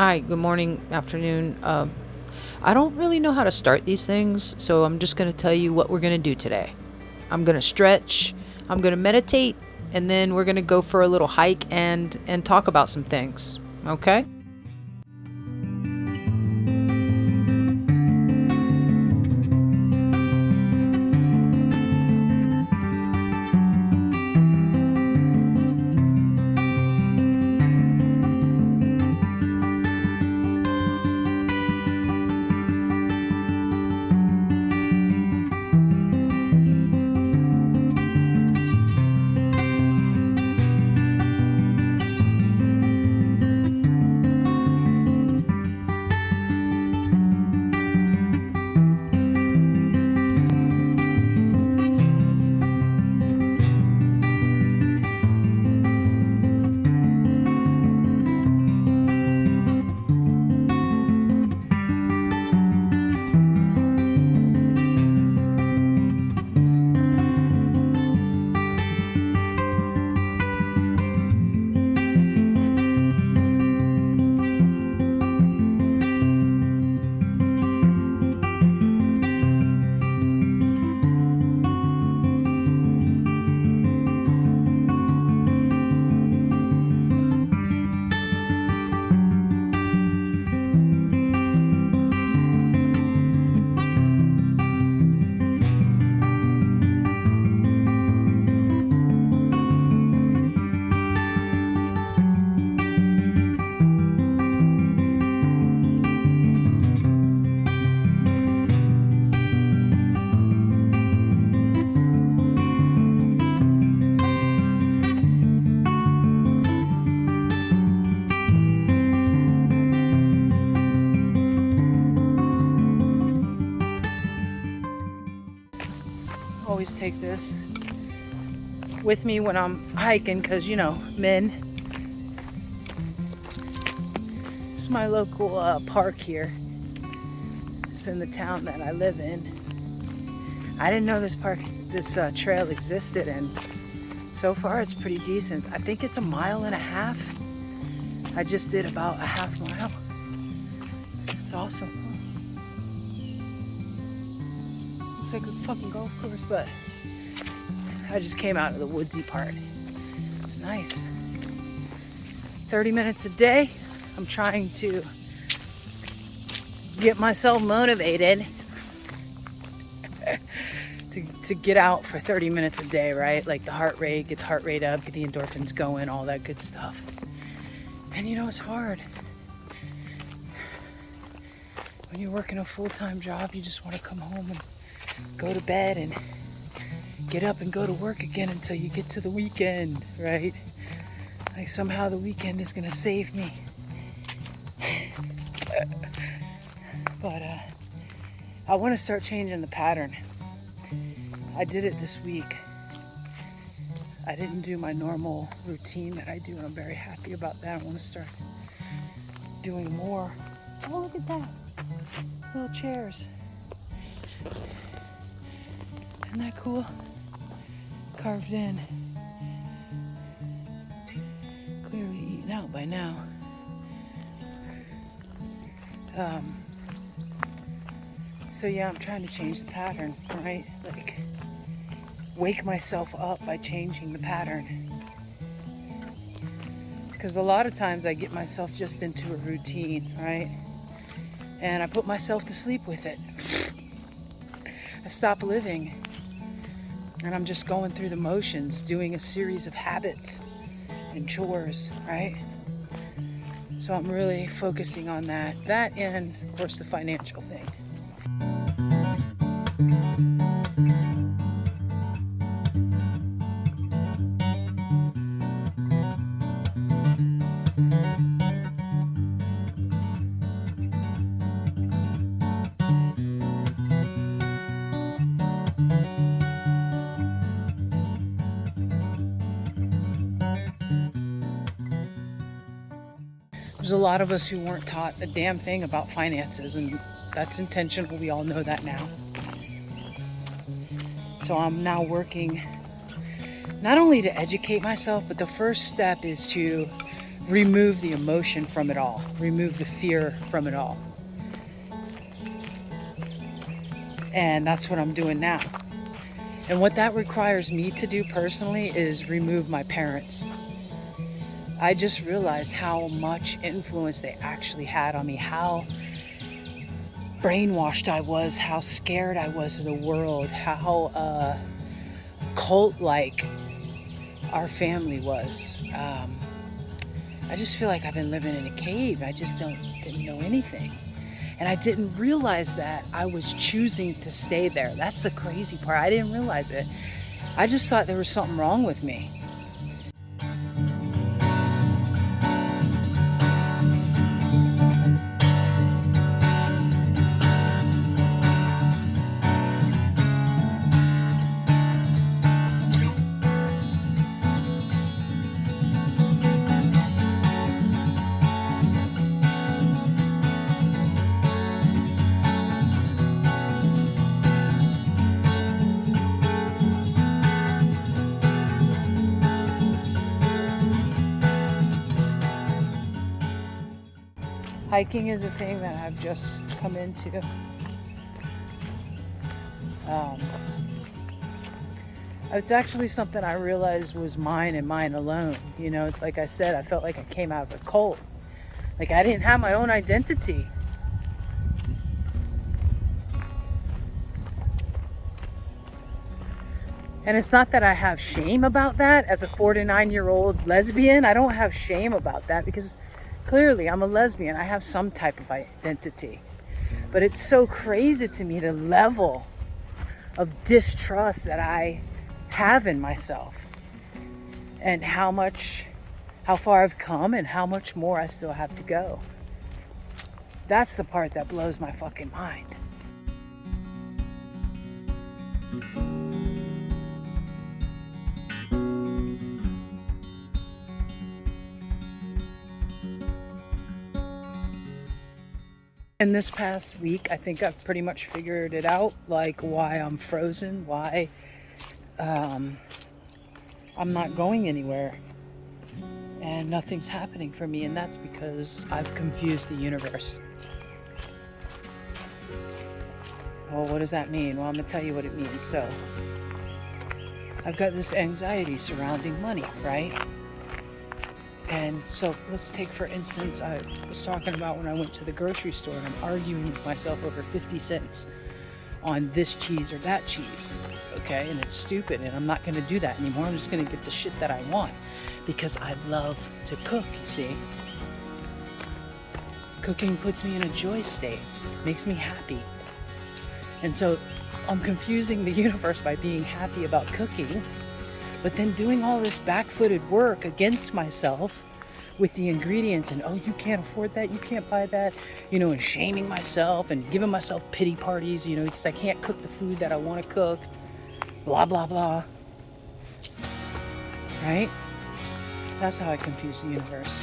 Hi, good morning, afternoon. I don't really know how to start these things, so I'm just going to tell you what we're going to do today. I'm going to stretch, I'm going to meditate, and then we're going to go for a little hike and talk about some things. Okay? Always take this with me when I'm hiking because, men. It's my local park here. It's in the town that I live in. I didn't know this trail existed, and so far it's pretty decent. I think it's 1.5 miles. I just did about a half mile. It's awesome. Looks like a fucking golf course, but I just came out of the woodsy part. It's nice. 30 minutes a day. I'm trying to get myself motivated to get out for 30 minutes a day, right? Like the heart rate, get the heart rate up, get the endorphins going, all that good stuff. And it's hard. When you're working a full-time job, you just want to come home and go to bed and get up and go to work again until you get to the weekend, right? Like somehow the weekend is gonna save me. But I want to start changing the pattern. I did it this week. I didn't do my normal routine that I do, and I'm very happy about that. I want to start doing more. Oh, look at that. Little chairs. Isn't that cool? Carved in. Clearly eaten out by now. So yeah, I'm trying to change the pattern, right? Like, wake myself up by changing the pattern. Because a lot of times I get myself just into a routine, right? And I put myself to sleep with it. I stop living. And I'm just going through the motions, doing a series of habits and chores, right? So I'm really focusing on that. That and, of course, the financial thing. There's a lot of us who weren't taught a damn thing about finances, and that's intentional. We all know that now. So I'm now working not only to educate myself, but the first step is to remove the emotion from it all, remove the fear from it all. And that's what I'm doing now. And what that requires me to do personally is remove my parents. I just realized how much influence they actually had on me, how brainwashed I was, how scared I was of the world, how cult-like our family was. I just feel like I've been living in a cave. I just didn't know anything. And I didn't realize that I was choosing to stay there. That's the crazy part. I didn't realize it. I just thought there was something wrong with me. Hiking is a thing that I've just come into. It's actually something I realized was mine and mine alone. You know, it's like I said, I felt like I came out of a cult. Like I didn't have my own identity. And it's not that I have shame about that as a 49-year-old lesbian. I don't have shame about that because clearly I'm a lesbian. I have some type of identity. But it's so crazy to me, the level of distrust that I have in myself and how far I've come and how much more I still have to go. That's the part that blows my fucking mind. In this past week, I think I've pretty much figured it out, like why I'm frozen, why I'm not going anywhere and nothing's happening for me, and that's because I've confused the universe. Well, what does that mean? Well, I'm going to tell you what it means. So, I've got this anxiety surrounding money, right? And so let's take, for instance, I was talking about when I went to the grocery store and I'm arguing with myself over 50 cents on this cheese or that cheese, okay? And it's stupid, and I'm not going to do that anymore. I'm just going to get the shit that I want because I love to cook, you see. Cooking puts me in a joy state, makes me happy. And so I'm confusing the universe by being happy about cooking, but then doing all this back-footed work against myself with the ingredients and, oh, you can't afford that, you can't buy that, you know, and shaming myself and giving myself pity parties, you know, because I can't cook the food that I want to cook, blah, blah, blah. Right? That's how I confuse the universe.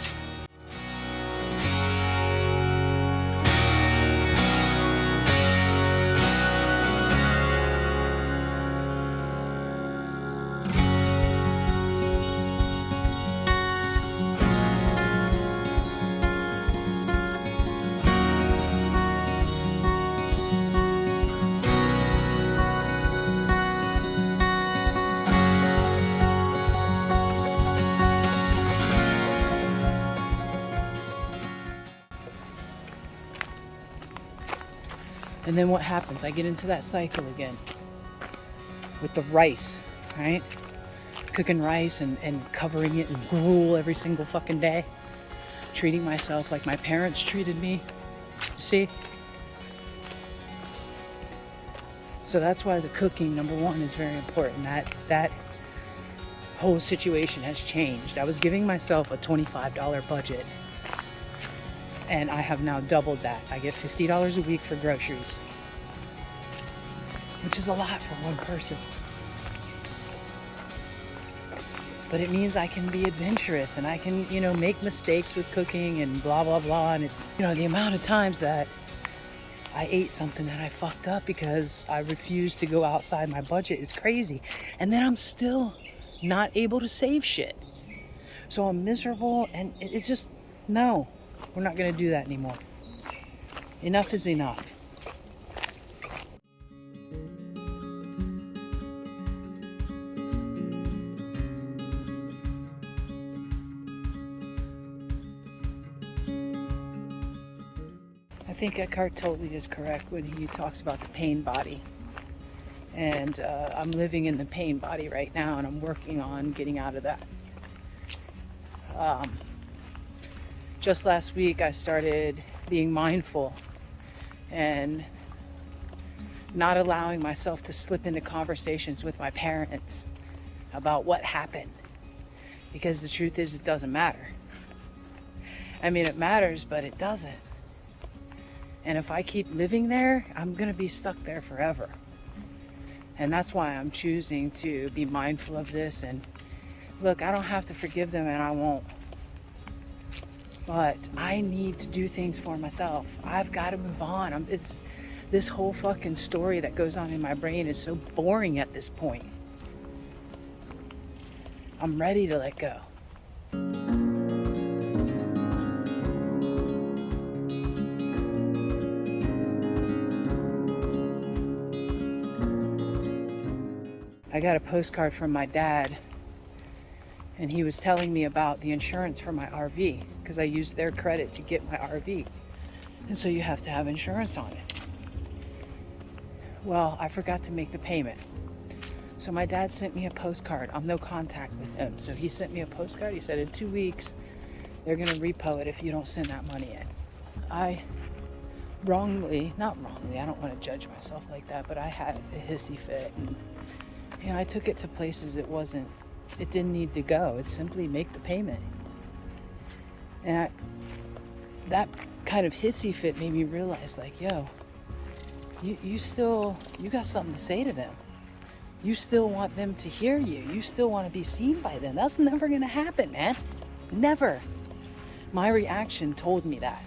And then what happens? I get into that cycle again with the rice, right? Cooking rice and covering it in gruel every single fucking day. Treating myself like my parents treated me. See? So that's why the cooking, number one, is very important. That whole situation has changed. I was giving myself a $25 budget, and I have now doubled that. I get $50 a week for groceries, which is a lot for one person. But it means I can be adventurous and I can, you know, make mistakes with cooking and blah, blah, blah. And, the amount of times that I ate something that I fucked up because I refused to go outside my budget is crazy. And then I'm still not able to save shit. So I'm miserable, and it's just, no, we're not going to do that anymore. Enough is enough. I think Eckhart Tolle is correct when he talks about the pain body. And I'm living in the pain body right now, and I'm working on getting out of that. Just last week, I started being mindful and not allowing myself to slip into conversations with my parents about what happened. Because the truth is, it doesn't matter. I mean, it matters, but it doesn't. And if I keep living there, I'm going to be stuck there forever. And that's why I'm choosing to be mindful of this. And look, I don't have to forgive them, and I won't. But I need to do things for myself. I've got to move on. This whole fucking story that goes on in my brain is so boring at this point. I'm ready to let go. I got a postcard from my dad, and he was telling me about the insurance for my RV, because I used their credit to get my RV. And so you have to have insurance on it. Well, I forgot to make the payment. So my dad sent me a postcard. I'm no contact with him. So he sent me a postcard. He said in 2 weeks, they're going to repo it if you don't send that money in. I not wrongly, I don't want to judge myself like that, but I had a hissy fit. And, I took it to places it didn't need to go. It's simply make the payment. And that kind of hissy fit made me realize, like, yo, you got something to say to them. You still want them to hear you. You still want to be seen by them. That's never going to happen, man. Never. My reaction told me that.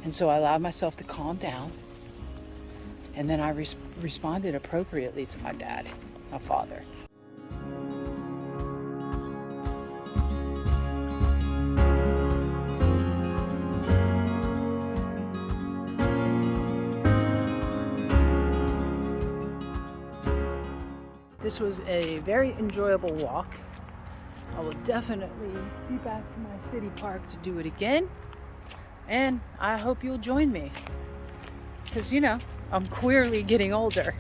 And so I allowed myself to calm down. And then I responded appropriately to my dad, my father. This was a very enjoyable walk. I will definitely be back to my city park to do it again. And I hope you'll join me. Because, I'm queerly getting older.